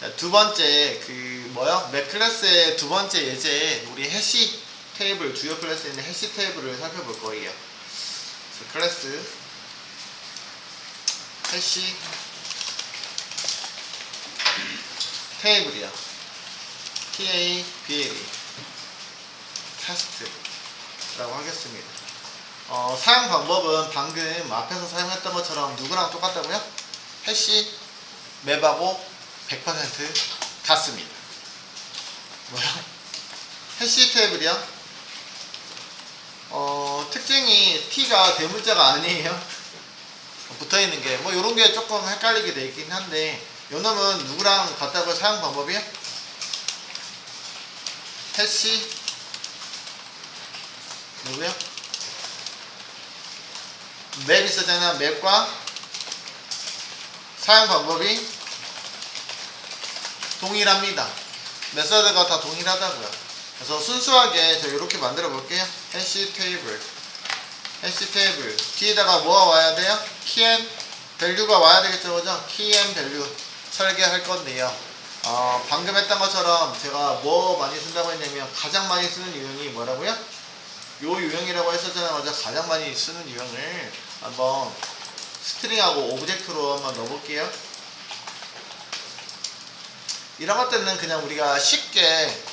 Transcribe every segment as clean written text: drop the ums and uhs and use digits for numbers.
자, 두 번째 맵 클래스의 두 번째 예제 우리 해시 테이블 주요 클래스에 있는 해시 테이블을 살펴볼 거예요. 그래서 클래스 해시 테이블이야. TABLE 테스트라고 하겠습니다. 사용 방법은 방금 앞에서 사용했던 것처럼 누구랑 똑같다고요? 해시 맵하고 100% 같습니다. 뭐야? 해시 테이블이요? 특징이 t가 대문자가 아니에요. 붙어있는 게 뭐 요런 게 조금 헷갈리게 돼 있긴 한데 요놈은 누구랑 같다고 사용 방법이요? 해시 누구요? 맵 있었잖아. 맵과 사용 방법이 동일합니다. 메서드가 다 동일하다고요. 그래서 순수하게 저 이렇게 만들어 볼게요. 해시 테이블 뒤에다가 뭐가 와야 돼요? key 밸류가 와야 되겠죠, 그죠? key 밸류 설계할 건데요. 방금 했던 것처럼 제가 뭐 많이 쓴다고 했냐면 가장 많이 쓰는 유형이 뭐라고요? 요 유형이라고 했었잖아요. 맞아. 가장 많이 쓰는 유형을 한번 스트링하고 오브젝트로 한번 넣어볼게요. 이런 것들은 그냥 우리가 쉽게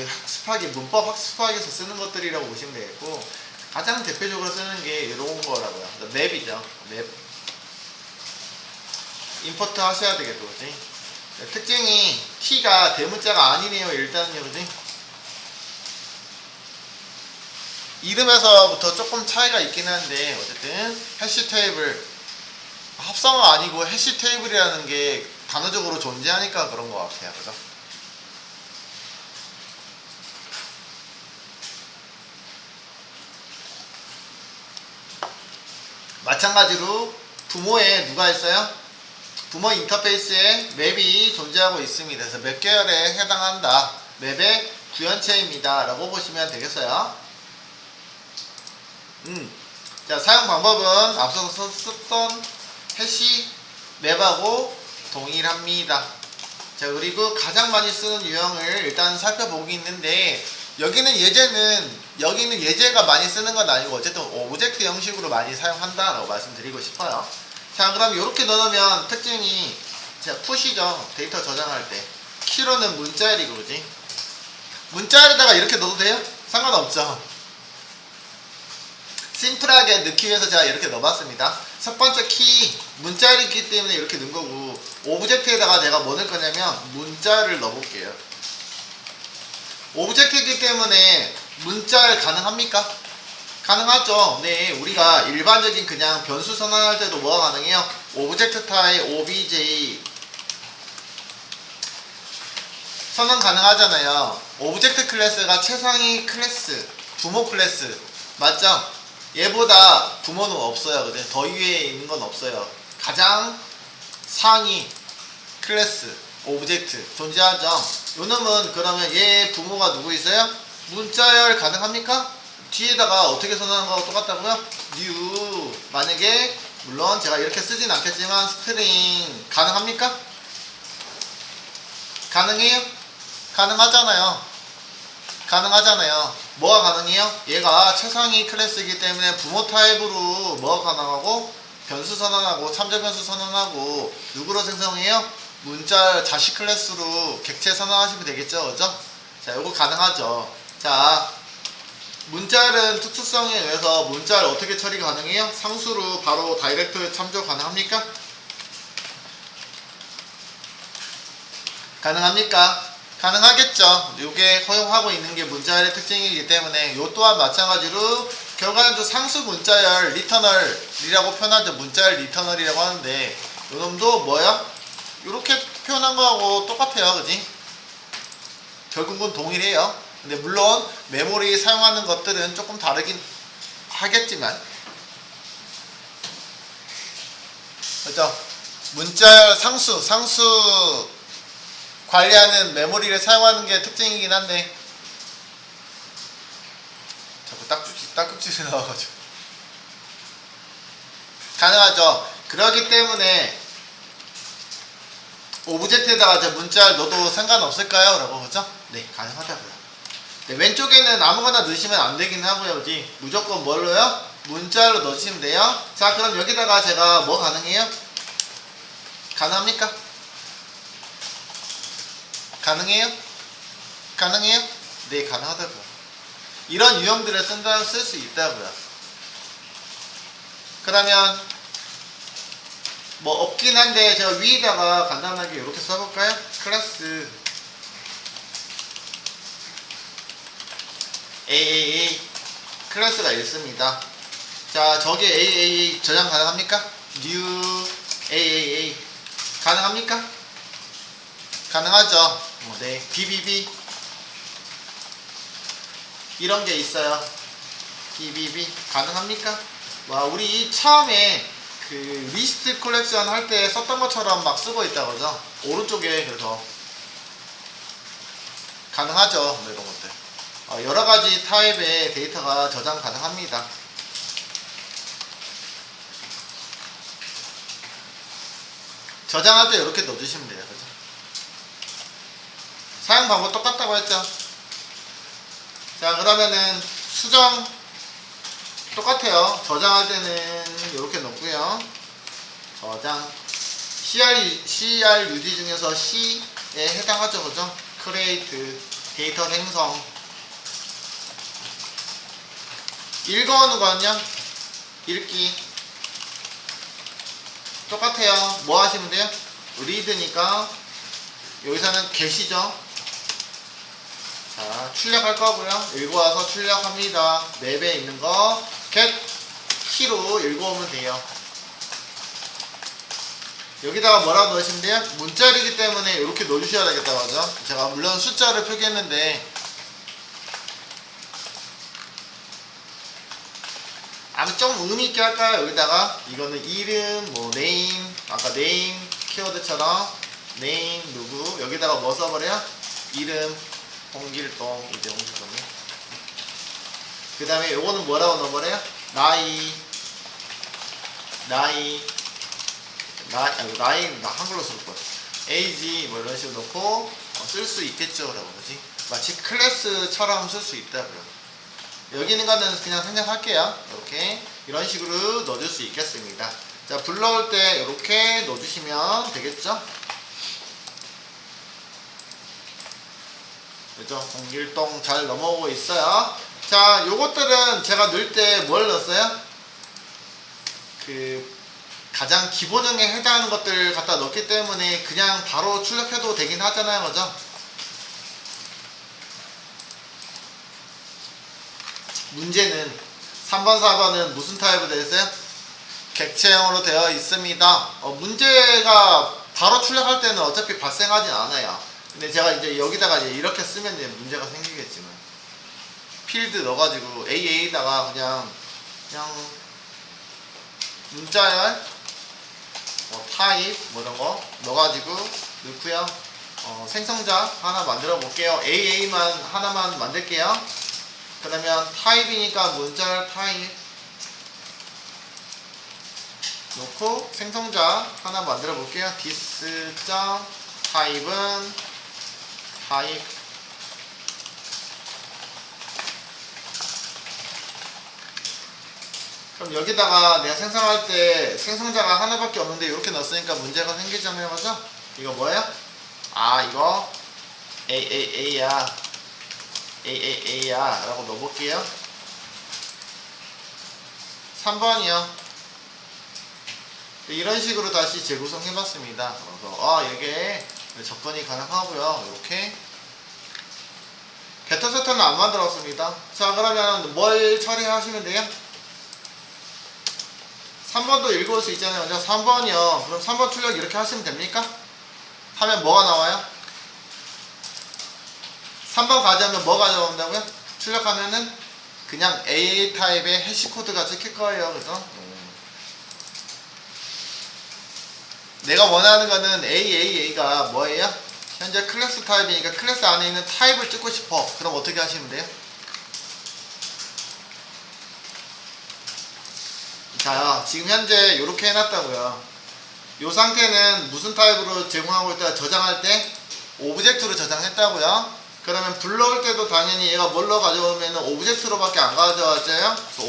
학습하기, 문법 학습하기 위해서 쓰는 것들이라고 보시면 되겠고, 가장 대표적으로 쓰는 게 이런 거라고요. 맵이죠. 맵. 임포트 하셔야 되겠죠, 그지? 특징이 t가 대문자가 아니네요. 일단은요, 그지? 이름에서부터 조금 차이가 있긴 한데 어쨌든 해시 테이블 합성어가 아니고 해시 테이블이라는 게 단어적으로 존재하니까 그런 것 같아요. 그죠? 마찬가지로 부모에 누가 있어요? 부모 인터페이스에 맵이 존재하고 있습니다. 그래서 맵 계열에 해당한다. 맵의 구현체입니다. 라고 보시면 되겠어요. 자, 사용 방법은 앞서서 썼던 해시 맵하고 동일합니다. 자, 그리고 가장 많이 쓰는 유형을 일단 살펴보겠는데 여기는 예제가 많이 쓰는 건 아니고 어쨌든 오브젝트 형식으로 많이 사용한다라고 말씀드리고 싶어요. 자, 그럼 이렇게 넣으면 특징이 자, 푸시죠. 데이터 저장할 때 키로는 문자열이고, 그지? 문자열에다가 이렇게 넣어도 돼요? 상관없죠. 심플하게 넣기 위해서 제가 이렇게 넣어봤습니다. 첫 번째 키 문자열이기 때문에 이렇게 넣은 거고, 오브젝트에다가 내가 뭐 넣을 거냐면 문자열을 넣어볼게요. 오브젝트이기 때문에 문자열 가능합니까? 가능하죠. 네, 우리가 일반적인 그냥 변수 선언할 때도 뭐가 가능해요? 오브젝트 타입 obj 선언 가능하잖아요. 오브젝트 클래스가 최상위 클래스, 부모 클래스 맞죠? 얘보다 부모는 없어요. 그죠? 더 위에 있는 건 없어요. 가장 상위 클래스 오브젝트 존재하죠. 요 놈은 그러면 얘 부모가 누구 있어요? 문자열 가능합니까? 뒤에다가 어떻게 선언한 거하고 똑같다고요? new 만약에 물론 제가 이렇게 쓰진 않겠지만 스트링 가능합니까? 가능해요? 가능하잖아요. 뭐가 가능해요? 얘가 최상위 클래스이기 때문에 부모 타입으로 뭐가 가능하고 변수 선언하고 참조 변수 선언하고 누구로 생성해요? 문자 자식 클래스로 객체 선언하시면 되겠죠, 그죠? 자, 요거 가능하죠. 자, 문자열은 특수성에 의해서 문자열 어떻게 처리 가능해요? 상수로 바로 다이렉트 참조 가능합니까? 가능합니까? 가능하겠죠. 이게 허용하고 있는 게 문자열의 특징이기 때문에 요 또한 마찬가지로 결과적으로 상수 문자열 리터널이라고 표현하죠. 문자열 리터널이라고 하는데 요 놈도 뭐야? 이렇게 표현한 거하고 똑같아요. 그지? 결국은 동일해요. 근데 물론 메모리 사용하는 것들은 조금 다르긴 하겠지만 그죠? 문자열 상수 관리하는 메모리를 사용하는 게 특징이긴 한데 자꾸 딱꼭지를 나와가지고 가능하죠. 그렇기 때문에 오브젝트에다가 이제 문자를 넣어도 상관없을까요? 라고 그죠? 네, 가능하다고요. 네, 왼쪽에는 아무거나 넣으시면 안 되긴 하고요. 그지? 무조건 뭘로요? 문자로 넣으시면 돼요. 자, 그럼 여기다가 제가 뭐 가능해요? 가능합니까? 가능해요? 가능해요? 네, 가능하다고요. 이런 유형들을 쓸 수 있다고요. 그러면 뭐 없긴 한데 제가 위에다가 간단하게 이렇게 써볼까요? 클래스 AAA 클래스가 있습니다. 자, 저기 AAA 저장 가능합니까? New AAA 가능합니까? 가능하죠. 네, BBB 이런 게 있어요. BBB 가능합니까? 와, 우리 처음에 그 리스트 컬렉션 할 때 썼던 것처럼 막 쓰고 있다 그죠? 오른쪽에. 그래서 가능하죠. 뭐 이런 것들 여러 가지 타입의 데이터가 저장 가능합니다. 저장할 때 이렇게 넣어주시면 돼요. 그죠? 사용 방법 똑같다고 했죠? 자, 그러면은 수정 똑같아요. 저장할 때는 이렇게 넣고요. 저장 CRUD 중에서 C에 해당하죠. 그죠? create 데이터 생성. 읽어오는 거는요? 읽기 똑같아요. 뭐 하시면 돼요? read니까 여기서는 get이죠. 자, 출력할 거고요. 읽어와서 출력합니다. 맵에 있는 거 get 키로 읽어오면 돼요. 여기다가 뭐라고 넣으시면 돼요? 문자이기 때문에 이렇게 넣어주셔야 되겠다. 맞죠? 제가 물론 숫자를 표기했는데 아무 좀 의미 있게 할까요? 여기다가 이거는 이름, 뭐 name, 아까 name 키워드처럼 name 누구 여기다가 뭐 써버려요? 이름 홍길동 이제 홍길동이. 그 다음에 요거는 뭐라고 넣어버려요? 나이 나 한글로 쓸 거야. age 뭐 이런 식으로 넣고 쓸 수 있겠죠. 라고 그러지? 마치 클래스처럼 쓸 수 있다고요. 여기 있는 거는 그냥 생략할게요. 이렇게 이런 식으로 넣어줄 수 있겠습니다. 자, 불러올 때 이렇게 넣어주시면 되겠죠? 그죠? 홍길동 잘 넘어오고 있어요. 자, 요것들은 제가 넣을 때 뭘 넣었어요? 그 가장 기본형에 해당하는 것들 갖다 넣기 때문에 그냥 바로 출력해도 되긴 하잖아요. 그죠? 문제는 3번, 4번은 무슨 타입으로 되어 있어요? 객체형으로 되어 있습니다. 문제가 바로 출력할 때는 어차피 발생하진 않아요. 근데 제가 이제 여기다가 이제 이렇게 쓰면 이제 문제가 생기겠지만 필드 넣어가지고 AA에다가 그냥 문자열 타입 뭐 이런 거 넣어가지고 넣고요. 생성자 하나 만들어 볼게요. AA만 하나만 만들게요. 그러면 타입이니까 문자열 타입 놓고 생성자 하나 만들어 볼게요. this 타입은 타입 그럼 여기다가 내가 생성할 때 생성자가 하나밖에 없는데 이렇게 넣었으니까 문제가 생기잖아요. 그죠? 이거 뭐예요? 아, 이거 AAA야 라고 넣어볼게요. 3번이요. 이런 식으로 다시 재구성해봤습니다. 그래서 이게 접근이 가능하고요. 이렇게 게터 세터는 안 만들었습니다. 자, 그러면 뭘 처리하시면 돼요? 3번도 읽어올 수 있잖아요. 3번이요. 그럼 3번 출력 이렇게 하시면 됩니까? 하면 뭐가 나와요? 3번 가져오면 뭐 가져온다고요? 출력하면은 그냥 AA 타입의 해시코드가 찍힐 거예요. 그죠? 내가 원하는 거는 AAA가 뭐예요? 현재 클래스 타입이니까 클래스 안에 있는 타입을 찍고 싶어. 그럼 어떻게 하시면 돼요? 자, 지금 현재 이렇게 해놨다고요. 요 상태는 무슨 타입으로 제공하고 있다? 저장할 때 오브젝트로 저장했다고요. 그러면 불러올 때도 당연히 얘가 뭘로 가져오면 오브젝트로밖에 안 가져왔잖아요. 그래서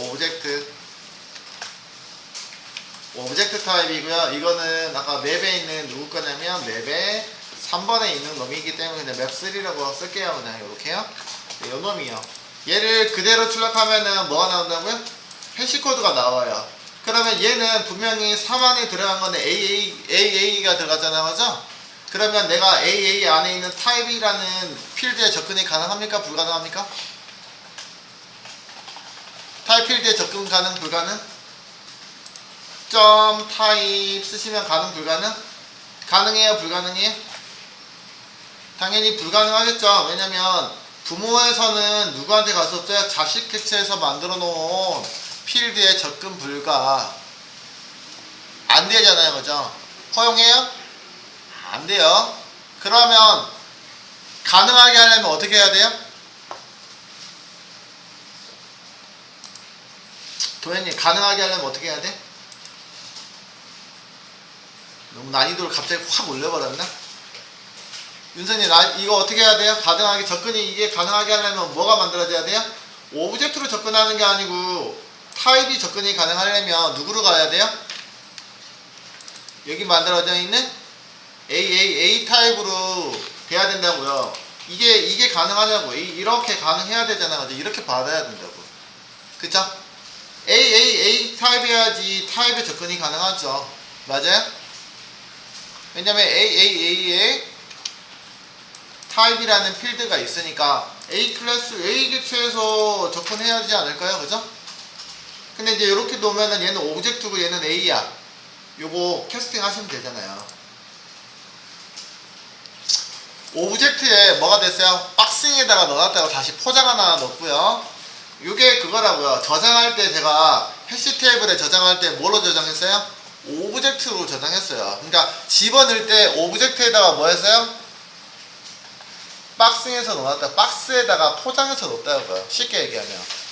오브젝트 타입이고요. 이거는 아까 맵에 있는 누구 거냐면 맵에 3번에 있는 놈이기 때문에 그냥 맵3라고 쓸게요. 그냥 이렇게요. 네, 요 놈이요. 얘를 그대로 출력하면은 뭐가 나온다고요? 해시코드가 나와요. 그러면 얘는 분명히 3 안에 들어간 건데 AA가 들어갔잖아요. 그죠? 그러면 내가 AA 안에 있는 타입이라는 필드에 접근이 가능합니까? 불가능합니까? 타입 필드에 접근 가능? 불가능? 점 타입 쓰시면 가능? 불가능? 가능해요? 불가능해요? 당연히 불가능하겠죠. 왜냐면 부모에서는 누구한테 갈 수 없어요? 자식 객체에서 만들어 놓은 필드에 접근 불가. 안 되잖아요. 그죠? 허용해요? 안 돼요. 그러면 가능하게 하려면 어떻게 해야 돼요? 도현님 가능하게 하려면 어떻게 해야 돼? 너무 난이도를 갑자기 확 올려버렸나? 윤선님 이거 어떻게 해야 돼요? 가능하게 접근이 이게 가능하게 하려면 뭐가 만들어져야 돼요? 오브젝트로 접근하는 게 아니고 타입이 접근이 가능하려면 누구로 가야 돼요? 여기 만들어져 있는 A 타입으로 돼야 된다고요. 이게 가능하냐고. 이렇게 가능해야 되잖아. 이렇게 받아야 된다고. 그쵸? A 타입이어야지 타입의 접근이 가능하죠. 맞아요? 왜냐면 AA에 타입이라는 필드가 있으니까 A 클래스 A 객체에서 접근해야 되지 않을까요? 그죠? 근데 이제 이렇게 놓으면은 얘는 오브젝트고 얘는 A야. 요거 캐스팅 하시면 되잖아요. 오브젝트에 뭐가 됐어요? 박스에다가 넣어놨다고 다시 포장 하나 넣었고요. 요게 그거라고요. 저장할 때 제가 해시 테이블에 저장할 때 뭐로 저장했어요? 오브젝트로 저장했어요. 그러니까 집어넣을 때 오브젝트에다가 뭐 했어요? 박스에서 넣어놨다. 박스에다가 포장해서 넣었다고요. 쉽게 얘기하면.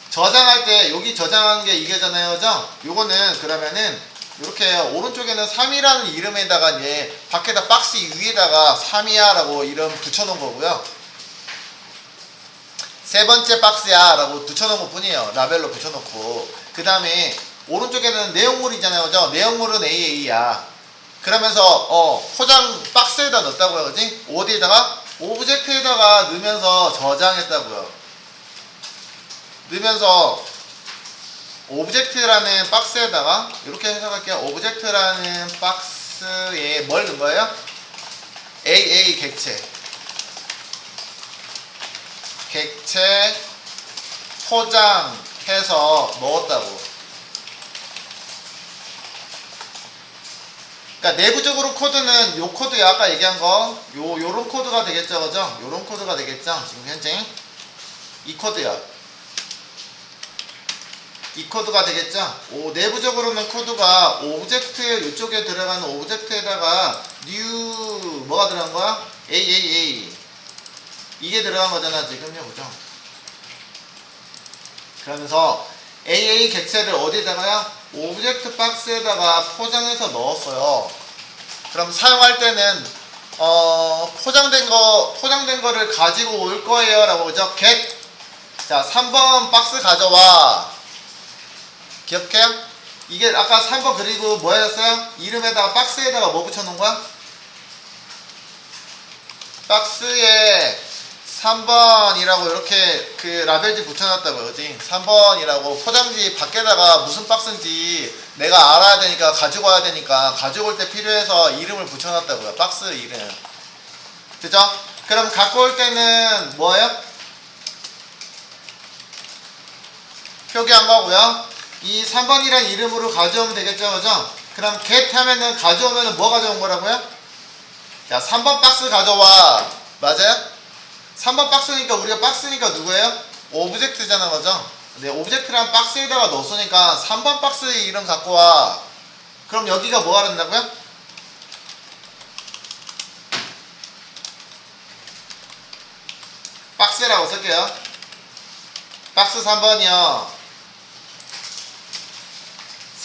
저장할 때 여기 저장한 게 이게잖아요. 그죠? 요거는 그러면은 이렇게 오른쪽에는 3이라는 이름에다가 얘 밖에다 박스 위에다가 3이야 라고 이름 붙여놓은 거고요. 세 번째 박스야 라고 붙여놓은 것 뿐이에요. 라벨로 붙여놓고. 그 다음에 오른쪽에는 내용물이잖아요. 그죠? 내용물은 AA야. 그러면서 포장 박스에다 넣었다고요. 그지? 어디에다가? 오브젝트에다가 넣으면서 저장했다고요. 넣으면서 오브젝트라는 박스에다가 이렇게 해석할게요. 오브젝트라는 박스에 뭘 넣은 거예요? AA 객체 포장해서 넣었다고. 그러니까 내부적으로 코드는 요 코드 아까 얘기한 거 요런 코드가 되겠죠. 그죠? 요런 코드가 되겠죠. 지금 현재 이 코드요. 이 코드가 되겠죠? 내부적으로는 코드가 오브젝트 이쪽에 들어가는 오브젝트에다가 new 뭐가 들어간 거야? AAA 이게 들어간 거잖아 지금요. 그죠? 그러면서 AA 객체를 어디다가요? 오브젝트 박스에다가 포장해서 넣었어요. 그럼 사용할 때는 포장된 거를 가지고 올 거예요 라고. 그죠? get. 자 3번 박스 가져와. 기억해요? 이게 아까 3번 그리고 뭐였어요? 이름에다가 박스에다가 뭐 붙여놓은 거야? 박스에 3번이라고 이렇게 그 라벨지 붙여놨다고요. 그지? 3번이라고 포장지 밖에다가 무슨 박스인지 내가 알아야 되니까 가지고 와야 되니까 가지고 올 때 필요해서 이름을 붙여놨다고요. 박스 이름. 그죠? 그럼 갖고 올 때는 뭐예요? 표기한 거고요. 이 3번이란 이름으로 가져오면 되겠죠. 그죠? 그럼 get 하면은 가져오면은 뭐 가져온 거라고요? 자 3번 박스 가져와. 맞아요? 3번 박스니까 우리가 박스니까 누구예요? 오브젝트잖아. 그죠? 네, 오브젝트란 박스에다가 넣었으니까 3번 박스 이름 갖고 와. 그럼 여기가 뭐 하란다고요? 박스라고 쓸게요. 박스 3번이요.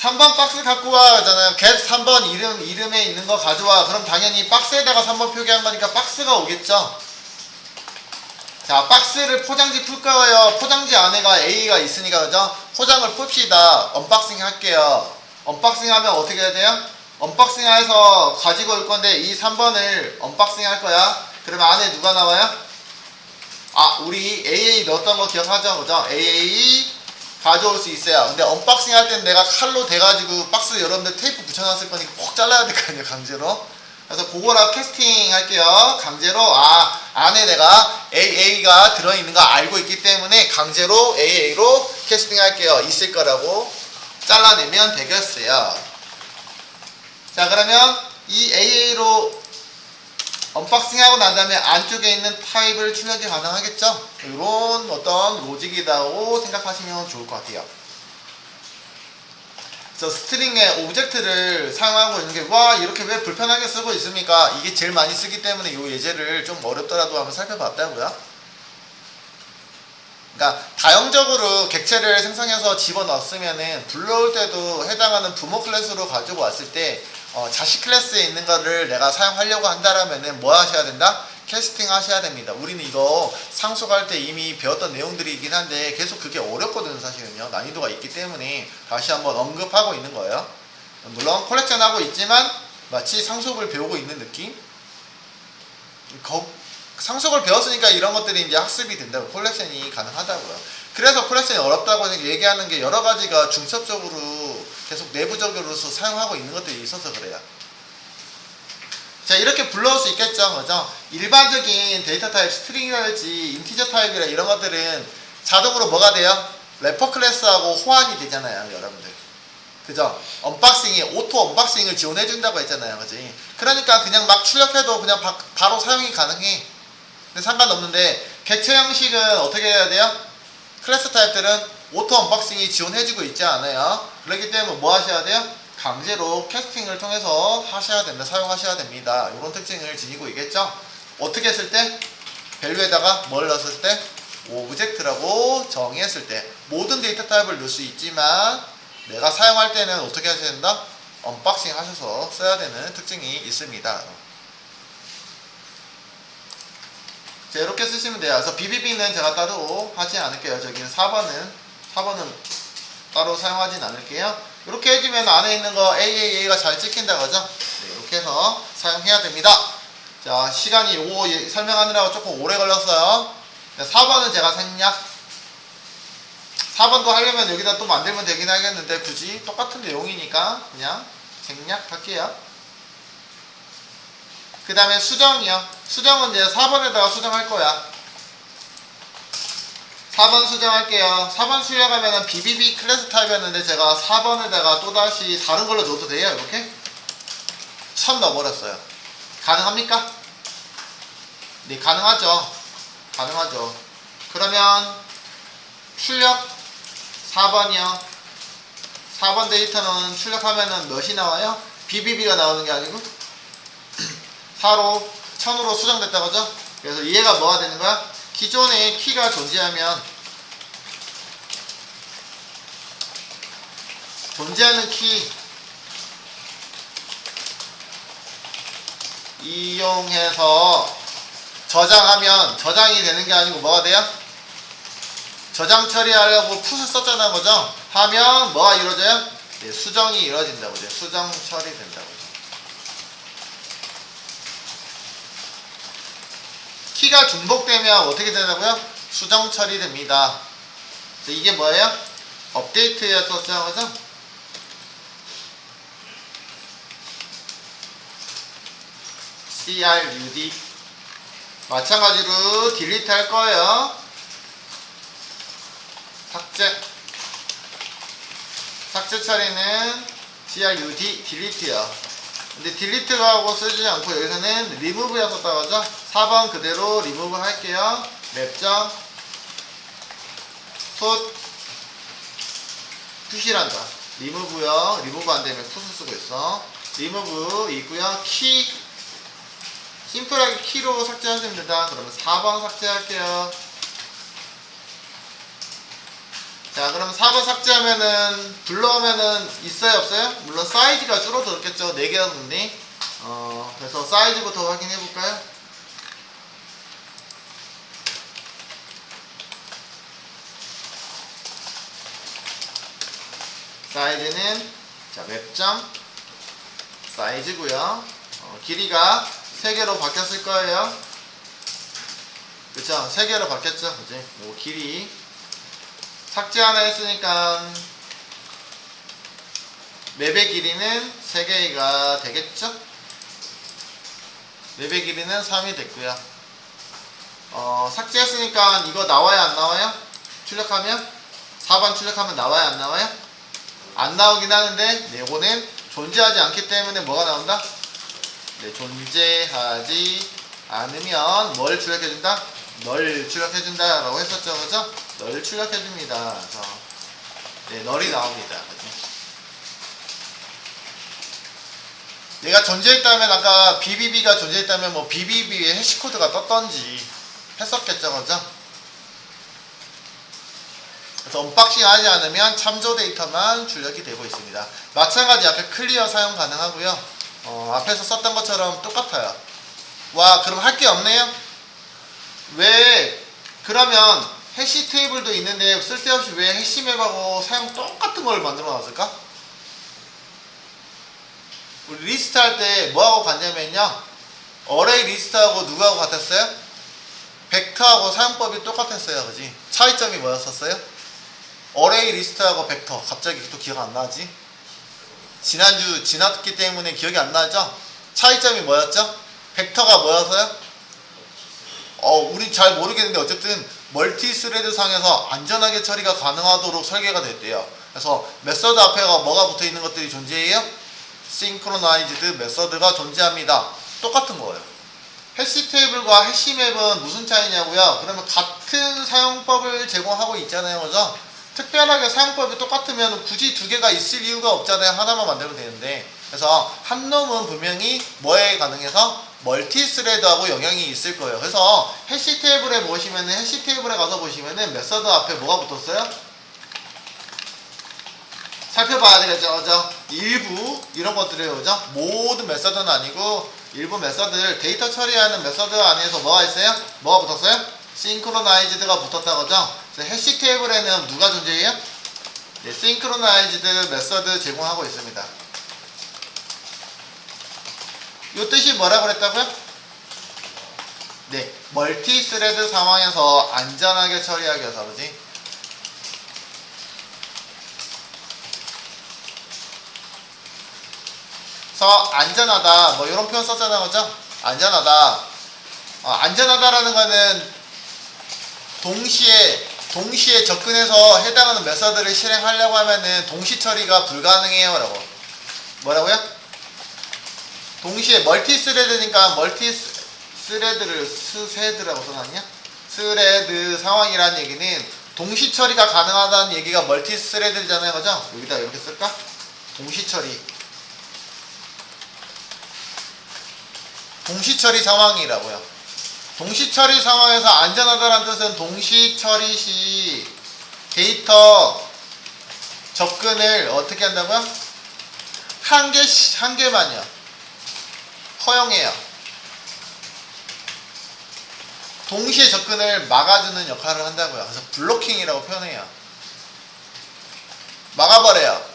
3번 박스 갖고 와 하잖아요. get 3번 이름에 있는 거 가져와. 그럼 당연히 박스에다가 3번 표기한 거니까 박스가 오겠죠. 자, 박스를 포장지 풀 거예요. 포장지 안에가 A가 있으니까 그죠? 포장을 풉시다. 언박싱 할게요. 언박싱 하면 어떻게 해야 돼요? 언박싱 해서 가지고 올 건데 이 3번을 언박싱 할 거야. 그러면 안에 누가 나와요? 아, 우리 AA 넣었던 거 기억하죠? 그죠? AA 가져올 수 있어요. 근데 언박싱 할 때는 내가 칼로 대가지고 박스 여러분들 테이프 붙여놨을 거니까 꼭 잘라야 될 거 아니에요, 강제로. 그래서 그거랑 캐스팅 할게요. 강제로. 안에 내가 AA가 들어있는 거 알고 있기 때문에 강제로 AA로 캐스팅 할게요. 있을 거라고 잘라내면 되겠어요. 자, 그러면 이 AA로 언박싱하고 난 다음에 안쪽에 있는 타입을 출력이 가능하겠죠? 이런 어떤 로직이라고 생각하시면 좋을 것 같아요. 그래서 스트링의 오브젝트를 사용하고 있는 게 와 이렇게 왜 불편하게 쓰고 있습니까? 이게 제일 많이 쓰기 때문에 이 예제를 좀 어렵더라도 한번 살펴봤다고요. 그러니까 다형적으로 객체를 생성해서 집어넣었으면은 불러올 때도 해당하는 부모 클래스로 가지고 왔을 때 자식 클래스에 있는 거를 내가 사용하려고 한다라면은 뭐 하셔야 된다? 캐스팅 하셔야 됩니다. 우리는 이거 상속할 때 이미 배웠던 내용들이긴 한데 계속 그게 어렵거든요. 사실은요. 난이도가 있기 때문에 다시 한번 언급하고 있는 거예요. 물론 콜렉션 하고 있지만 마치 상속을 배우고 있는 느낌? 상속을 배웠으니까 이런 것들이 이제 학습이 된다고, 콜렉션이 가능하다고요. 그래서 콜렉션이 어렵다고 얘기하는 게 여러 가지가 중첩적으로 계속 내부적으로서 사용하고 있는 것들이 있어서 그래요. 자, 이렇게 불러올 수 있겠죠, 그죠? 일반적인 데이터 타입, 스트링이랄지 인티저 타입이라 이런 것들은 자동으로 뭐가 돼요? 래퍼 클래스하고 호환이 되잖아요, 여러분들. 그죠? 언박싱이 오토 언박싱을 지원해준다고 했잖아요, 그지? 그러니까 그냥 막 출력해도 그냥 바로 사용이 가능해. 근데 상관없는데 객체 형식은 어떻게 해야 돼요? 클래스 타입들은 오토 언박싱이 지원해주고 있지 않아요. 그렇기 때문에 뭐 하셔야 돼요? 강제로 캐스팅을 통해서 하셔야 됩니다. 사용하셔야 됩니다. 이런 특징을 지니고 있겠죠? 어떻게 했을 때? 밸류에다가 뭘 넣었을 때? 오브젝트라고 정의했을 때 모든 데이터 타입을 넣을 수 있지만 내가 사용할 때는 어떻게 하셔야 된다? 언박싱 하셔서 써야 되는 특징이 있습니다. 자, 이렇게 쓰시면 돼요. 그래서 BBB는 제가 따로 하지 않을게요. 저기는 4번은 따로 사용하진 않을게요. 이렇게 해주면 안에 있는 거 AAA가 잘 찍힌다 그죠? 네, 이렇게 해서 사용해야 됩니다. 자, 시간이 요거 설명하느라고 조금 오래 걸렸어요. 4번은 제가 생략. 4번도 하려면 여기다 또 만들면 되긴 하겠는데 굳이 똑같은 내용이니까 그냥 생략할게요. 그 다음에 수정이요. 수정은 이제 4번에다가 수정할 거야. 4번 수정할게요. 4번 수정하면은 BBB 클래스 타입이었는데 제가 4번에다가 또다시 다른 걸로 넣어도 돼요. 이렇게 1000 넣어버렸어요. 가능합니까? 네, 가능하죠. 가능하죠. 그러면 출력 4번이요. 4번 데이터는 출력하면은 몇이 나와요? BBB가 나오는 게 아니고 4로 1000으로 수정됐다 그죠? 그래서 얘가 뭐가 되는 거야? 기존에 키가 존재하면 존재하는 키 이용해서 저장하면 저장이 되는 게 아니고 뭐가 돼요? 저장 처리하려고 풋을 썼잖아 그죠? 하면 뭐가 이루어져요? 네, 수정이 이루어진다고 그죠? 수정 처리된다고. 키가 중복되면 어떻게 되냐고요? 수정 처리됩니다. 이게 뭐예요? 업데이트였었죠, 그죠? CRUD 마찬가지로 딜리트 할 거예요. 삭제 처리는 CRUD 딜리트요. 근데 딜리트하고 쓰지 않고 여기서는 리무브였었다 그죠? 4번 그대로 리무브 할게요. 맵점 풋이란다. 리무브요. 리무브 안되면 풋을 쓰고 있어. 리무브 있고요. 키 심플하게 키로 삭제하시면 됩니다. 그러면 4번 삭제할게요. 자, 그럼 4번 삭제하면은 불러오면은 있어요 없어요? 물론 사이즈가 줄어들었겠죠. 4개였는데 그래서 사이즈부터 확인해 볼까요? 사이즈는 자 웹점 사이즈고요. 길이가 3개로 바뀌었을 거예요. 그쵸? 3개로 바뀌었죠. 그치? 요 길이 삭제 하나 했으니까 맵의 길이는 3개가 되겠죠? 맵의 길이는 3이 됐고요. 삭제했으니까 이거 나와요 안 나와요? 출력하면? 4번 출력하면 나와요 안 나와요? 안 나오긴 하는데 이거는 존재하지 않기 때문에 뭐가 나온다? 네, 존재하지 않으면 뭘 출력해준다? 널 출력해준다 라고 했었죠. 그죠? 널 출력해줍니다. 그래서 네, 널이 나옵니다. 그죠? 얘가 존재했다면 아까 BBB가 존재했다면 뭐 BBB의 해시코드가 떴던지 했었겠죠. 그죠? 그래서 언박싱 하지 않으면 참조 데이터만 출력이 되고 있습니다. 마찬가지 앞에 클리어 사용 가능하고요. 앞에서 썼던 것처럼 똑같아요. 와, 그럼 할 게 없네요? 왜? 그러면 해시 테이블도 있는데 쓸데없이 왜 해시맵하고 사용 똑같은 걸 만들어 놨을까? 우리 리스트 할 때 뭐하고 같냐면요, 어레이 리스트하고 누구하고 같았어요? 벡터하고 사용법이 똑같았어요. 그지? 차이점이 뭐였었어요? 어레이 리스트하고 벡터. 갑자기 또 기억 안 나지? 지난주 지났기 때문에 기억이 안 나죠? 차이점이 뭐였죠? 벡터가 뭐였어요? 우리 잘 모르겠는데 어쨌든 멀티 스레드 상에서 안전하게 처리가 가능하도록 설계가 됐대요. 그래서 메서드 앞에가 뭐가 붙어 있는 것들이 존재해요? synchronized 메서드가 존재합니다. 똑같은 거예요. 해시 테이블과 해시맵은 무슨 차이냐고요? 그러면 같은 사용법을 제공하고 있잖아요. 그죠? 특별하게 사용법이 똑같으면 굳이 두 개가 있을 이유가 없잖아요. 하나만 만들면 되는데. 그래서 한 놈은 분명히 뭐에 가능해서 멀티 스레드하고 영향이 있을 거예요. 그래서 해시 테이블에 보시면은 해시 테이블에 가서 보시면은 메서드 앞에 뭐가 붙었어요? 살펴봐야 되겠죠. 그죠? 일부 이런 것들이에요. 그죠? 모든 메서드는 아니고 일부 메서드를 데이터 처리하는 메서드 안에서 뭐가 있어요? 뭐가 붙었어요? synchronized가 붙었다. 그죠? 그래서 해시 테이블에는 누가 존재해요? 네, synchronized 메서드 제공하고 있습니다. 요 뜻이 뭐라고 그랬다고요? 네, 멀티 스레드 상황에서 안전하게 처리하기 위해서. 그지? 그래서 안전하다 뭐 이런 표현 썼잖아요. 그죠? 안전하다. 안전하다라는 거는 동시에 접근해서 해당하는 메서드를 실행하려고 하면은 동시 처리가 불가능해요 라고. 뭐라고요? 동시에 멀티 스레드니까 멀티 스레드를 스레드라고 써놨냐? 스레드 상황이라는 얘기는 동시 처리가 가능하다는 얘기가 멀티 스레드잖아요. 그죠? 여기다 이렇게 쓸까? 동시 처리. 동시 처리 상황이라고요. 동시 처리 상황에서 안전하다는 뜻은 동시 처리 시 데이터 접근을 어떻게 한다고요? 한 개만요. 허용해요. 동시에 접근을 막아주는 역할을 한다고요. 그래서 블로킹이라고 표현해요. 막아버려요.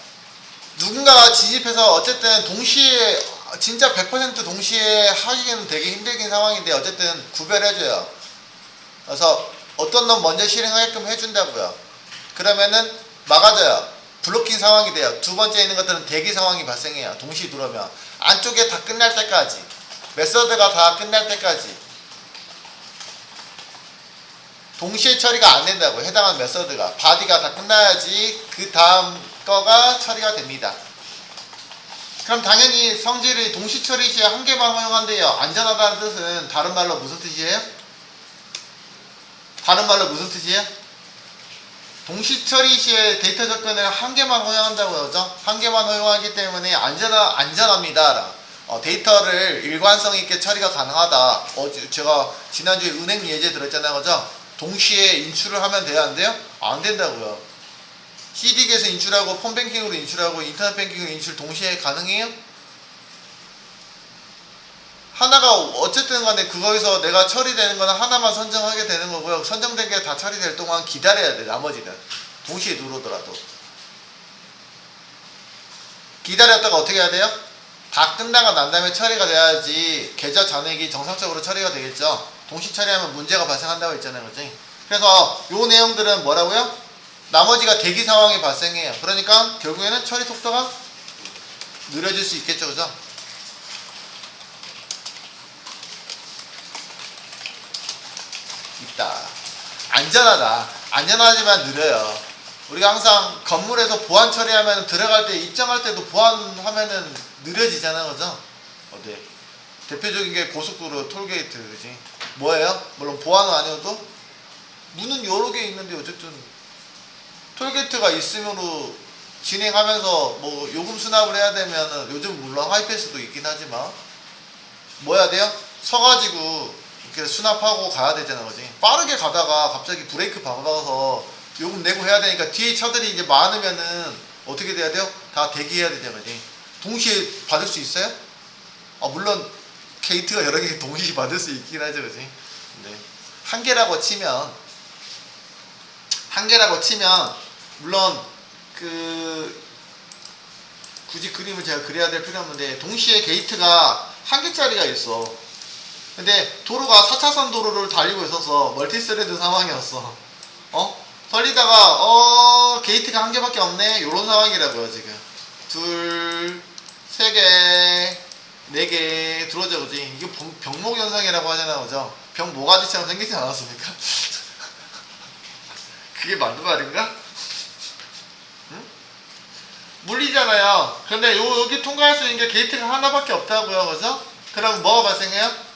누군가가 진입해서 어쨌든 동시에 진짜 100% 동시에 하기에는 되게 힘들긴 상황인데 어쨌든 구별해줘요. 그래서 어떤 놈 먼저 실행하게끔 해준다고요. 그러면은 막아줘요. 블로킹 상황이 돼요. 두 번째 있는 것들은 대기 상황이 발생해요. 동시에 들어오면 안쪽에 다 끝날 때까지, 메서드가 다 끝날 때까지 동시에 처리가 안 된다고요. 해당하는 메서드가 바디가 다 끝나야지 그 다음 거가 처리가 됩니다. 그럼 당연히 성질이 동시 처리 시에 한 개만 허용한대요. 안전하다는 뜻은 다른 말로 무슨 뜻이에요? 다른 말로 무슨 뜻이에요? 동시 처리 시에 데이터 접근을 한 개만 허용한다고요. 그죠? 한 개만 허용하기 때문에 안전합니다. 데이터를 일관성 있게 처리가 가능하다. 제가 지난주에 은행 예제 들었잖아요. 그죠? 동시에 인출을 하면 돼야 안 돼요? 안 된다고요. CD기에서 인출하고 폰뱅킹으로 인출하고 인터넷 뱅킹으로 인출 동시에 가능해요? 하나가 어쨌든 간에 그거에서 내가 처리되는 거는 하나만 선정하게 되는 거고요. 선정된 게 다 처리될 동안 기다려야 돼. 나머지는 동시에 누르더라도 기다렸다가 어떻게 해야 돼요? 다 끝나고 난 다음에 처리가 돼야지 계좌 잔액이 정상적으로 처리가 되겠죠. 동시 처리하면 문제가 발생한다고 했잖아요. 그치? 그래서 요 내용들은 뭐라고요? 나머지가 대기 상황이 발생해요. 그러니까 결국에는 처리 속도가 느려질 수 있겠죠. 그죠? 있다. 안전하다. 안전하지만 느려요. 우리가 항상 건물에서 보안 처리하면 들어갈 때 입장할 때도 보안하면은 느려지잖아요. 그죠? 네. 대표적인 게 고속도로 톨게이트. 그지? 뭐예요? 물론 보안은 아니어도 문은 여러 개 있는데 어쨌든 톨게이트가 있으므로 진행하면서 뭐 요금 수납을 해야 되면은 요즘 물론 하이패스도 있긴 하지만 뭐 해야 돼요? 서가지고 이렇게 수납하고 가야 되잖아. 그지? 빠르게 가다가 갑자기 브레이크 밟아서 요금 내고 해야 되니까 뒤에 차들이 이제 많으면은 어떻게 돼야 돼요? 다 대기해야 되잖아. 그지? 동시에 받을 수 있어요? 물론 게이트가 여러 개 동시에 받을 수 있긴 하죠. 그지? 네. 한 개라고 치면 물론 굳이 그림을 제가 그려야 될 필요 없는데 동시에 게이트가 한 개짜리가 있어. 근데 도로가 4차선 도로를 달리고 있어서 멀티스레드 상황이었어. 달리다가 게이트가 한 개밖에 없네. 요런 상황이라고요. 지금 둘, 세 개, 네 개 들어오죠. 그지? 이게 병목 현상이라고 하잖아요. 그죠? 병 모가지처럼 생기지 않았습니까? 그게 맞는 말인가? 응? 물리잖아요. 근데 여기 통과할 수 있는 게 게이트가 하나밖에 없다고요. 그죠? 그럼 뭐가 발생해요?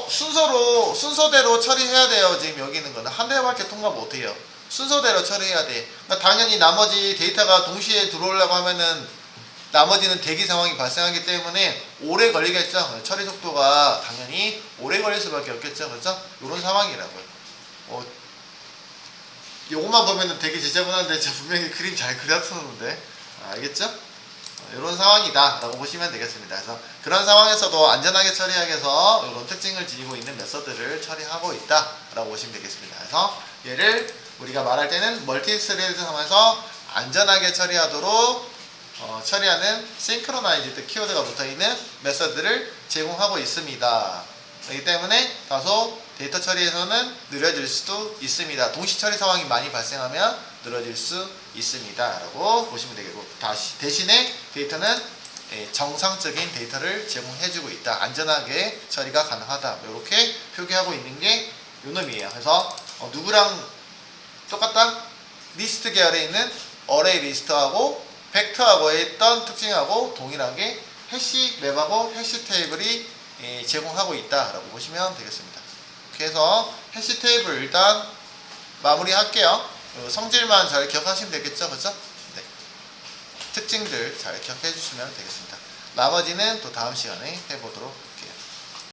순서대로 처리해야 돼요. 지금 여기 있는 거는 한 대밖에 통과 못 해요. 순서대로 처리해야 돼. 그러니까 당연히 나머지 데이터가 동시에 들어오려고 하면은 나머지는 대기 상황이 발생하기 때문에 오래 걸리겠죠. 처리 속도가 당연히 오래 걸릴 수밖에 없겠죠. 그렇죠? 이런 상황이라고요. 요것만 보면은 되게 지저분한데 제가 분명히 그림 잘 그렸었는데 알겠죠? 이런 상황이다 라고 보시면 되겠습니다. 그래서 그런 상황에서도 안전하게 처리하기 위해서 이런 특징을 지니고 있는 메서드를 처리하고 있다 라고 보시면 되겠습니다. 그래서 얘를 우리가 말할 때는 멀티스레드 상황에서 안전하게 처리하도록 처리하는 싱크로나이즈드 키워드가 붙어있는 메서드를 제공하고 있습니다. 그렇기 때문에 다소 데이터 처리에서는 느려질 수도 있습니다. 동시 처리 상황이 많이 발생하면 늘어질 수 있습니다 라고 보시면 되겠고, 대신에 데이터는 정상적인 데이터를 제공해주고 있다. 안전하게 처리가 가능하다. 이렇게 표기하고 있는 게 요놈이에요. 그래서 누구랑 똑같다? 리스트 계열에 있는 어레이 리스트하고 벡터하고의 있던 특징하고 동일하게 해시 맵하고 해시 테이블이 제공하고 있다라고 보시면 되겠습니다. 그래서 해시 테이블 일단 마무리 할게요. 성질만 잘 기억하시면 되겠죠, 그렇죠? 네. 특징들 잘 기억해 주시면 되겠습니다. 나머지는 또 다음 시간에 해보도록